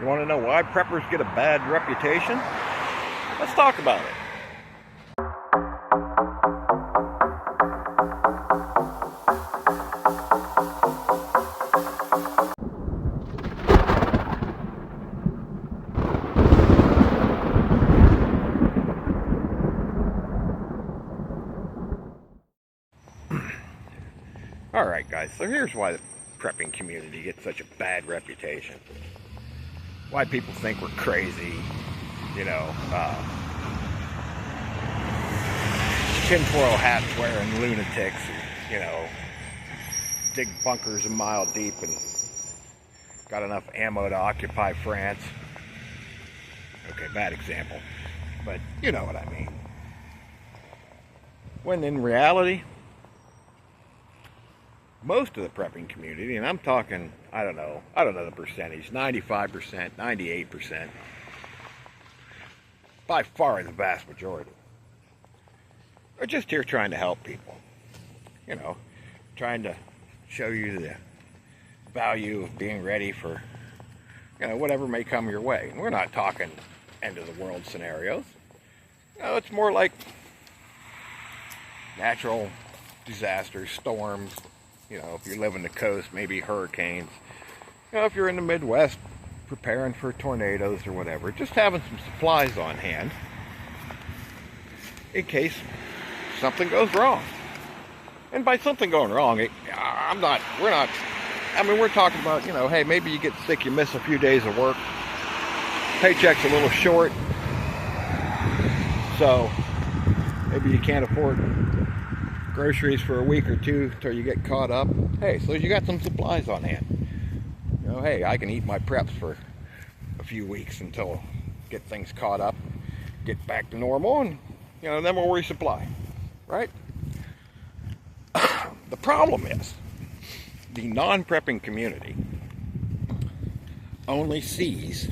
You want to know why preppers get a bad reputation? Let's talk about it. Alright guys, so here's why the prepping community gets such a bad reputation. Why people think we're crazy, tinfoil hats wearing lunatics, dig bunkers a mile deep and got enough ammo to occupy France. Okay, bad example, but you know what I mean. When in reality, most of the prepping community, and I'm talking, I don't know the percentage, 95%, 98%, by far the vast majority, are just here trying to help people. Trying to show you the value of being ready for, whatever may come your way. And we're not talking end of the world scenarios. It's more like natural disasters, storms. If you live in the coast, maybe hurricanes. If you're in the Midwest, preparing for tornadoes or whatever. Just having some supplies on hand in case something goes wrong. And by something going wrong, we're talking about, hey, maybe you get sick, you miss a few days of work. Paycheck's a little short. So maybe you can't afford groceries for a week or two until you get caught up. Hey, so you got some supplies on hand. Hey, I can eat my preps for a few weeks until get things caught up, get back to normal, and then we'll resupply, right? The problem is the non-prepping community only sees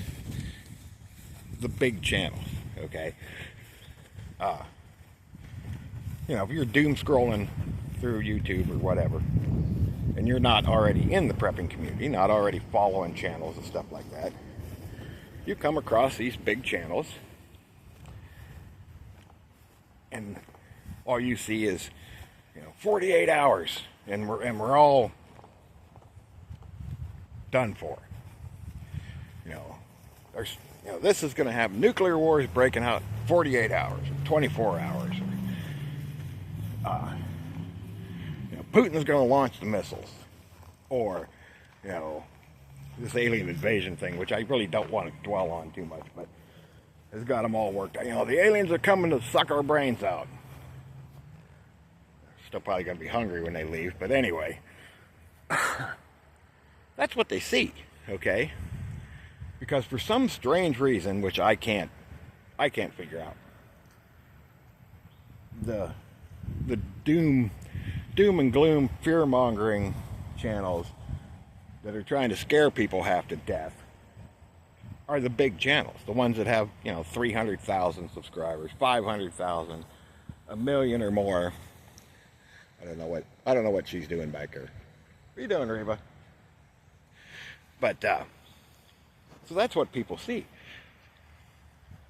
the big channels, okay? If you're doom scrolling through YouTube or whatever, and you're not already in the prepping community, not already following channels and stuff like that, you come across these big channels, and all you see is, 48 hours, and we're all done for. This is going to have nuclear wars breaking out 48 hours, 24 hours. Putin's going to launch the missiles, or this alien invasion thing, which I really don't want to dwell on too much, but it's got them all worked out. The aliens are coming to suck our brains out. Still probably going to be hungry when they leave, but anyway, that's what they see, okay? Because for some strange reason, which I can't figure out, the doom and gloom fear-mongering channels that are trying to scare people half to death are the big channels, the ones that have 300,000 subscribers, 500,000, a million or more. I don't know what she's doing back there. What are you doing, Reba? But so that's what people see,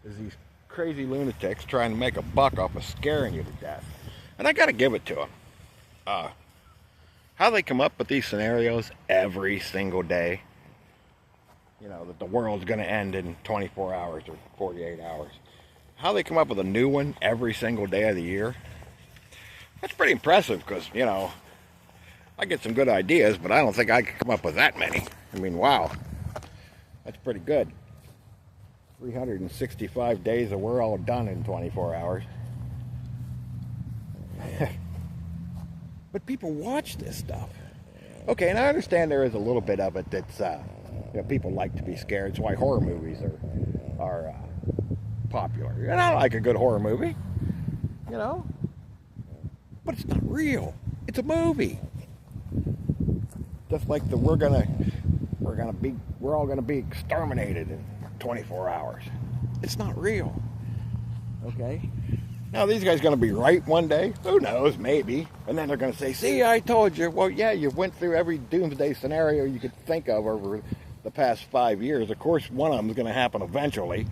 is these crazy lunatics trying to make a buck off of scaring you to death. And I got to give it to them. How they come up with these scenarios every single day, that the world's going to end in 24 hours or 48 hours. How they come up with a new one every single day of the year, that's pretty impressive, because, I get some good ideas, but I don't think I could come up with that many. Wow, that's pretty good. 365 days and we're all done in 24 hours. But people watch this stuff. Okay, and I understand there is a little bit of it that's, people like to be scared. It's why horror movies are popular. And I like a good horror movie, but it's not real. It's a movie. Just like we're all gonna be exterminated in 24 hours. It's not real. Okay? Now, these guys going to be right one day? Who knows? Maybe. And then they're going to say, see, I told you. Well, yeah, you went through every doomsday scenario you could think of over the past 5 years. Of course, one of them is going to happen eventually.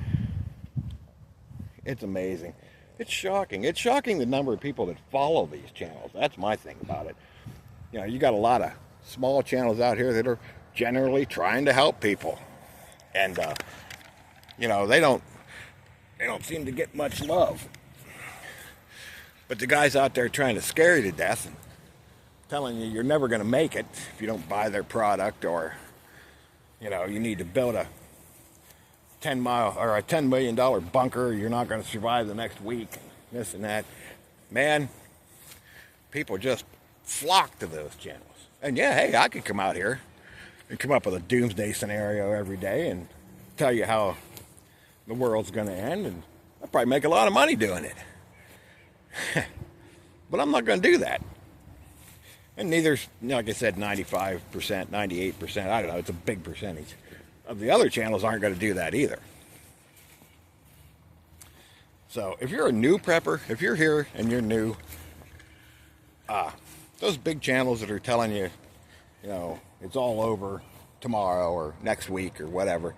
It's amazing. It's shocking. It's shocking the number of people that follow these channels. That's my thing about it. You know, you got a lot of small channels out here that are generally trying to help people. And, you know, they don't seem to get much love. But the guys out there trying to scare you to death and telling you you're never going to make it if you don't buy their product, or, you know, you need to build a $10 million bunker, you're not going to survive the next week, this and that. Man, people just flock to those channels. And yeah, hey, I could come out here and come up with a doomsday scenario every day and tell you how the world's going to end, and I'll probably make a lot of money doing it. But I'm not going to do that. And neither's, like I said, 95%, 98%, I don't know, it's a big percentage of the other channels aren't going to do that either. So if you're a new prepper, if you're here and you're new, those big channels that are telling you, you know, it's all over tomorrow or next week or whatever,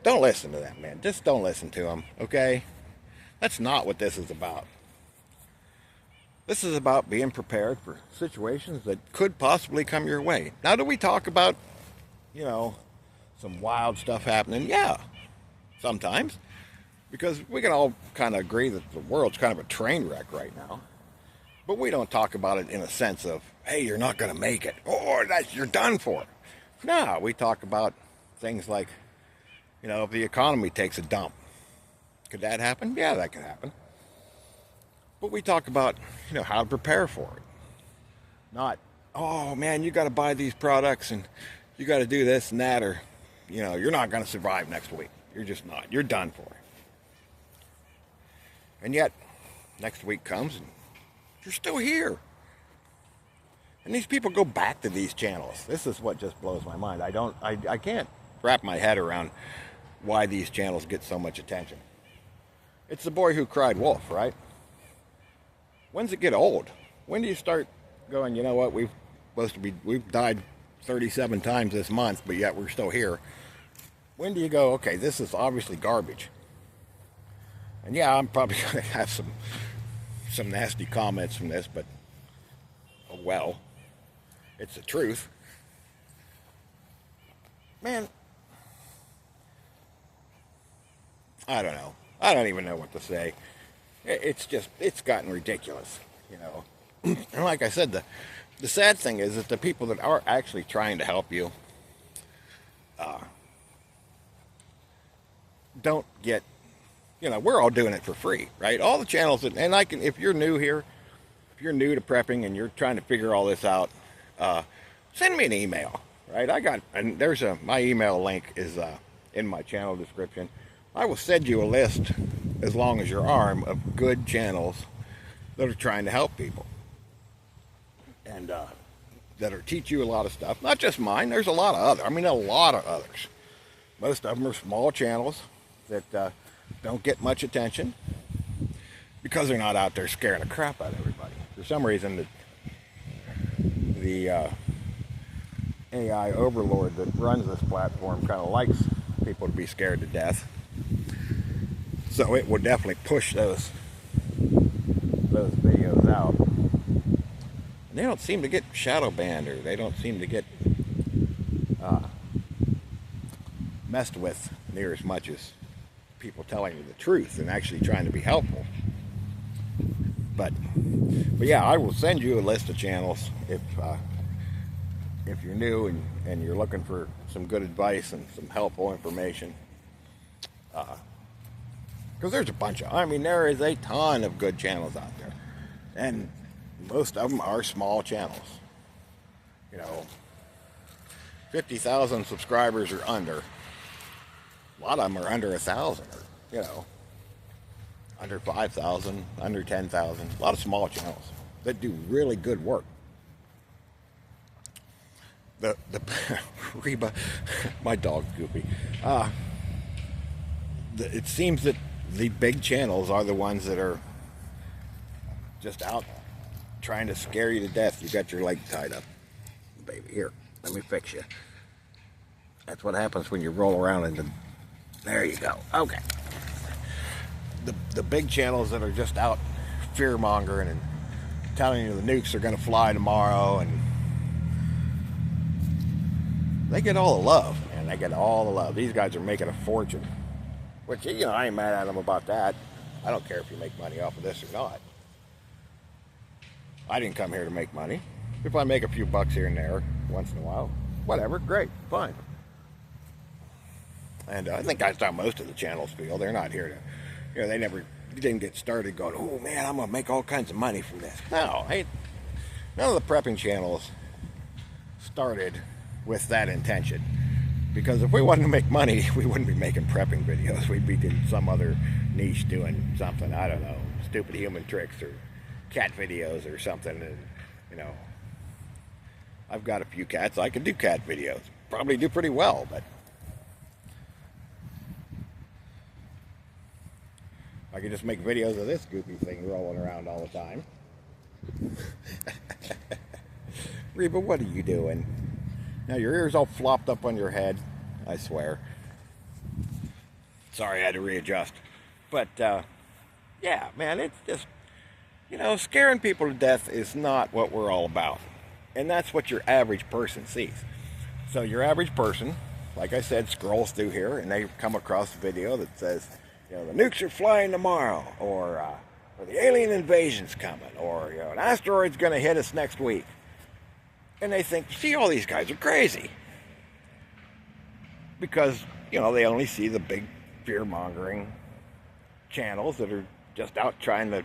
don't listen to them, man. Just don't listen to them, okay? That's not what this is about. This is about being prepared for situations that could possibly come your way. Now, do we talk about, you know, some wild stuff happening? Yeah, sometimes. Because we can all kind of agree that the world's kind of a train wreck right now. But we don't talk about it in a sense of, hey, you're not going to make it, or you're done for. No, we talk about things like, you know, if the economy takes a dump. Could that happen? Yeah, that could happen. But we talk about, you know, how to prepare for it. Not, oh man, you got to buy these products and you got to do this and that, or, you know, you're not going to survive next week. You're just not. You're done for. And yet, next week comes and you're still here. And these people go back to these channels. This is what just blows my mind. I can't wrap my head around why these channels get so much attention. It's the boy who cried wolf, right? When's it get old? When do you start going, you know what, we've died 37 times this month, but yet we're still here. When do you go, okay, this is obviously garbage? And yeah, I'm probably going to have some nasty comments from this, but oh well, it's the truth. Man, I don't know. I don't even know what to say. It's gotten ridiculous, you know. And like I said, the sad thing is that the people that are actually trying to help you don't get, you know, we're all doing it for free, right? All the channels that, and if you're new here, if you're new to prepping and you're trying to figure all this out, send me an email, right? My email link is in my channel description. I will send you a list as long as your arm of good channels that are trying to help people and that are teach you a lot of stuff. Not just mine. There's a lot of others. Most of them are small channels that don't get much attention because they're not out there scaring the crap out of everybody. For some reason, the AI overlord that runs this platform kind of likes people to be scared to death. So it will definitely push those videos out. And they don't seem to get shadow banned, or they don't seem to get messed with near as much as people telling you the truth and actually trying to be helpful. But yeah, I will send you a list of channels if you're new and you're looking for some good advice and some helpful information. Because there's a bunch there is a ton of good channels out there. And most of them are small channels. You know, 50,000 subscribers or under. A lot of them are under 1,000, or, you know, under 5,000, under 10,000. A lot of small channels that do really good work. The Reba, my dog's goopy. It seems that the big channels are the ones that are just out trying to scare you to death. You got your leg tied up, baby. Here, let me fix you. That's what happens when you roll around in the... There you go. Okay. The big channels that are just out fear-mongering and telling you the nukes are going to fly tomorrow, and they get all the love, man. They get all the love. These guys are making a fortune. Which, you know, I ain't mad at them about that. I don't care if you make money off of this or not. I didn't come here to make money. If I make a few bucks here and there once in a while, whatever, great, fine. And I think that's how most of the channels feel. They're not here to, you know, they didn't get started going, oh man, I'm going to make all kinds of money from this. No, none of the prepping channels started with that intention. Because if we wanted to make money, we wouldn't be making prepping videos. We'd be in some other niche doing something, I don't know, stupid human tricks or cat videos or something. And, you know, I've got a few cats. I can do cat videos. Probably do pretty well, but I could just make videos of this goofy thing rolling around all the time. Reba, what are you doing? Now your ear's all flopped up on your head, I swear. Sorry, I had to readjust. But, yeah, man, it's just, you know, scaring people to death is not what we're all about. And that's what your average person sees. So your average person, like I said, scrolls through here and they come across a video that says, you know, the nukes are flying tomorrow, or the alien invasion's coming, or, you know, an asteroid's going to hit us next week. And they think, see, all these guys are crazy. Because, you know, they only see the big fear-mongering channels that are just out trying to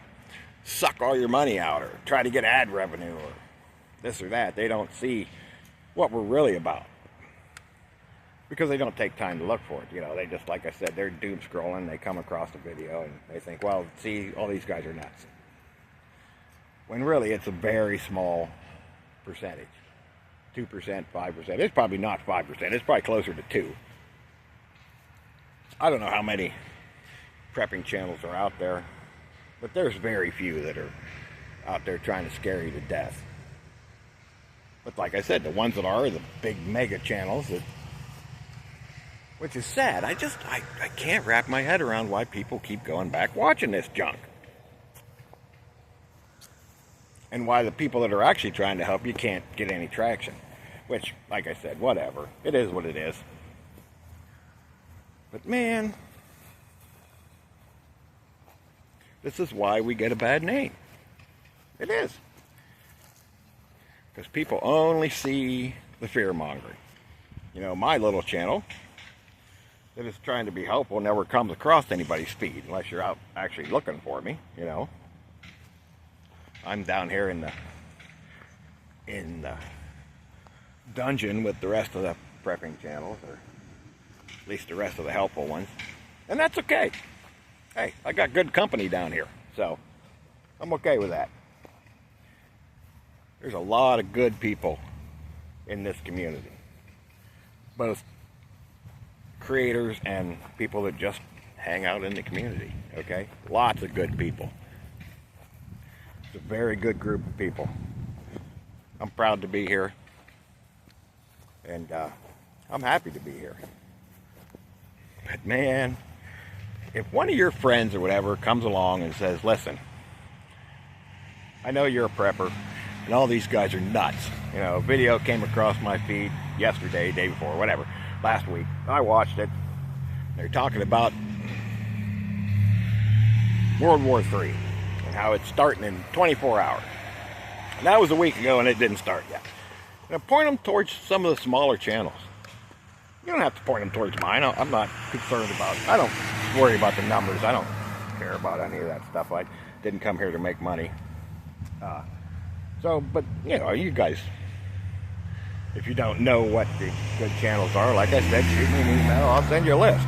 suck all your money out or try to get ad revenue or this or that. They don't see what we're really about. Because they don't take time to look for it. You know, they just, like I said, they're doom scrolling. They come across a video and they think, well, see, all these guys are nuts. When really it's a very small percentage. 2%, 5%. It's probably not 5%. It's probably closer to 2. I don't know how many prepping channels are out there, but there's very few that are out there trying to scare you to death. But like I said, the ones that are the big mega channels, that, which is sad. I can't wrap my head around why people keep going back watching this junk. And why the people that are actually trying to help you can't get any traction. Which, like I said, whatever. It is what it is. But man, this is why we get a bad name. It is. Because people only see the fear-mongering. You know, my little channel that is trying to be helpful never comes across anybody's feed unless you're out actually looking for me, you know. I'm down here in the dungeon with the rest of the prepping channels, or at least the rest of the helpful ones. And that's okay. Hey, I got good company down here, so I'm okay with that. There's a lot of good people in this community. Both creators and people that just hang out in the community, okay? Lots of good people. It's a very good group of people. I'm proud to be here. And I'm happy to be here. But man, if one of your friends or whatever comes along and says, listen, I know you're a prepper, and all these guys are nuts. You know, a video came across my feed yesterday, day before, whatever, last week. I watched it. They're talking about World War III. How it's starting in 24 hours. And that was a week ago and it didn't start yet. Now point them towards some of the smaller channels. You don't have to point them towards mine. I'm not concerned about it. I don't worry about the numbers. I don't care about any of that stuff. I didn't come here to make money. But, you know, you guys, if you don't know what the good channels are, like I said, shoot me an email. I'll send you a list.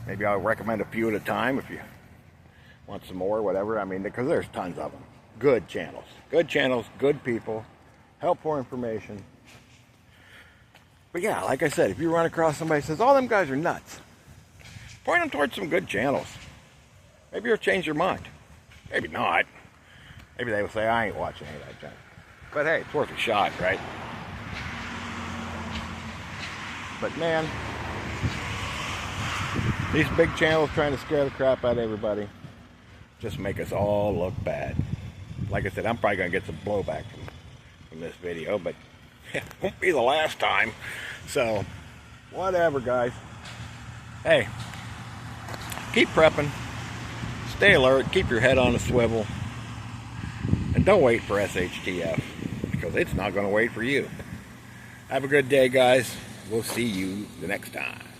Maybe I'll recommend a few at a time if you want some more, whatever. I mean, because there's tons of them. Good channels, good people, helpful information. But yeah, like I said, if you run across somebody who says, all them guys are nuts, point them towards some good channels. Maybe you'll change your mind. Maybe not. Maybe they will say, I ain't watching any of that junk. But hey, it's worth a shot, right? But man, these big channels trying to scare the crap out of everybody just make us all look bad. Like I said, I'm probably going to get some blowback from this video, but it won't be the last time. So, whatever, guys. Hey, keep prepping. Stay alert. Keep your head on a swivel. And don't wait for SHTF, because it's not going to wait for you. Have a good day, guys. We'll see you the next time.